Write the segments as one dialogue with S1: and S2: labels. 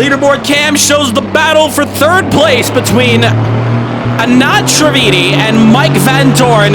S1: leaderboard cam shows the battle for third place between Anat Trividi and Mike Van Dorn.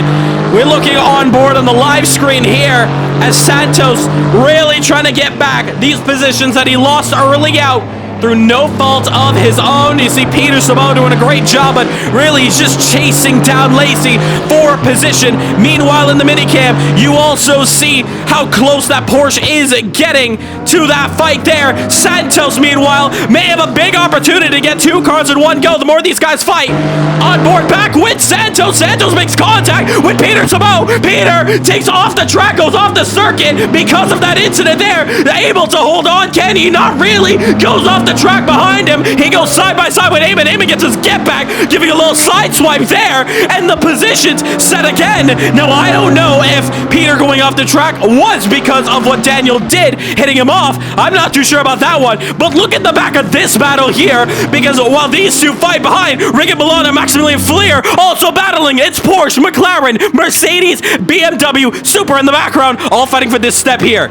S1: We're looking on board on the live screen here as Santos really trying to get back these positions that he lost early out through no fault of his own. You see Peter Sabot doing a great job, but really he's just chasing down Lacey for position. Meanwhile, in the minicam, you also see how close that Porsche is getting to that fight there. Santos, meanwhile, may have a big opportunity to get two cars in one go. The more these guys fight, on board back with Santos. Santos makes contact with Peter Sabot. Peter takes off the track, goes off the circuit because of that incident there. Able to hold on, can he? Not really. Goes off the track behind him. He goes side by side with Eamon. Eamon gets his get back, giving a little side swipe there, and the positions set again. Now, I don't know if Peter going off the track was because of what Daniel did, hitting him off. I'm not too sure about that one, but look at the back of this battle here, because while these two fight behind, Ricky Milano and Maximilian Fleer also battling. It's Porsche, McLaren, Mercedes, BMW, Super in the background, all fighting for this step here.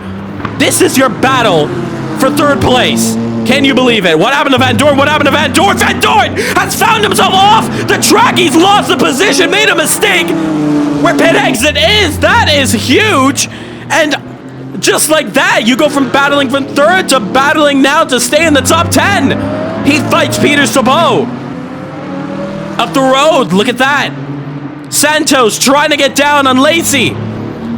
S1: This is your battle for third place. Can you believe it? What happened to Van Dorn? What happened to Van Dorn? Van Dorn has found himself off the track. He's lost the position, made a mistake where pit exit is. That is huge. And just like that, you go from battling from third to battling now to stay in the top 10. He fights Peter Sabot up the road. Look at that. Santos trying to get down on Lacey.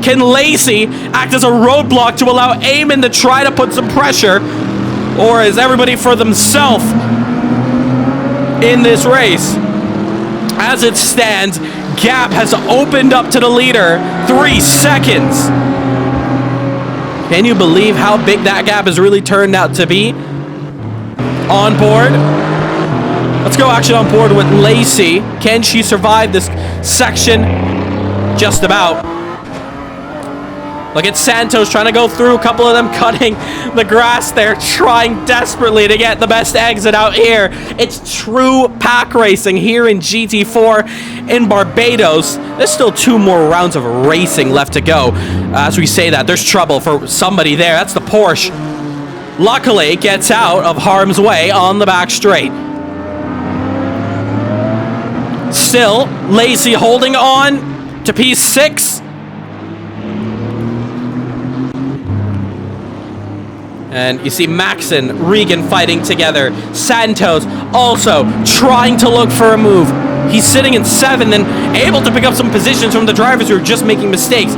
S1: Can Lacey act as a roadblock to allow Eamon to try to put some pressure? Or is everybody for themselves in this race? As it stands, gap has opened up to the leader. 3 seconds. Can you believe how big that gap has really turned out to be? On board. Let's go actually on board with Lacey. Can she survive this section? Just about. Look at Santos trying to go through, a couple of them cutting the grass there, trying desperately to get the best exit out here. It's true pack racing here in GT4 in Barbados. There's still 2 more rounds of racing left to go. As we say that, there's trouble for somebody there. That's the Porsche. Luckily, gets out of harm's way on the back straight. Still, Lacey holding on to P6. And you see Max and Regan fighting together. Santos also trying to look for a move. He's sitting in 7 and able to pick up some positions from the drivers who are just making mistakes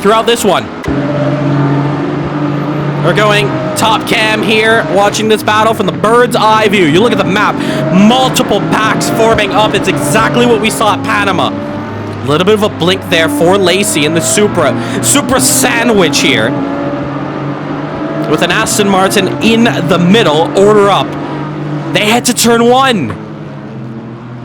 S1: throughout this one. We're going top cam here, watching this battle from the bird's eye view. You look at the map, multiple packs forming up. It's exactly what we saw at Panama. A little bit of a blink there for Lacey in the Supra sandwich here. With an Aston Martin in the middle, order up. They head to turn 1.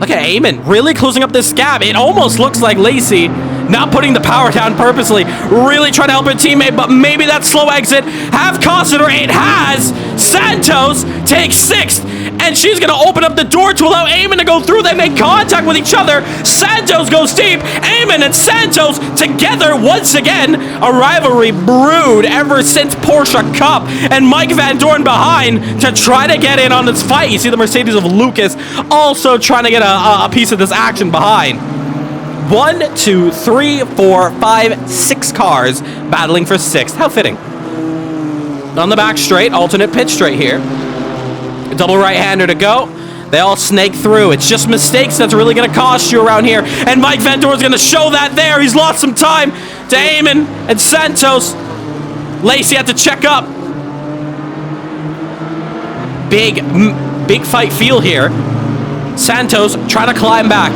S1: Look at Eamon really closing up this gap. It almost looks like Lacey not putting the power down purposely, really trying to help her teammate, but maybe that slow exit have costed her. It has. Santos takes 6th, and she's going to open up the door to allow Eamon to go through. They make contact with each other. Santos goes deep. Eamon and Santos together once again. A rivalry brewed ever since Porsche Cup, and Mike Van Dorn behind to try to get in on this fight. You see the Mercedes of Lucas also trying to get a piece of this action behind. 1, 2, 3, 4, 5, 6 cars battling for 6th. How fitting. On the back straight, alternate pit straight here. Double right-hander to go. They all snake through. It's just mistakes that's really going to cost you around here. And Mike Van Dorn's going to show that there. He's lost some time to Eamon and Santos. Lacey had to check up. Big fight feel here. Santos trying to climb back.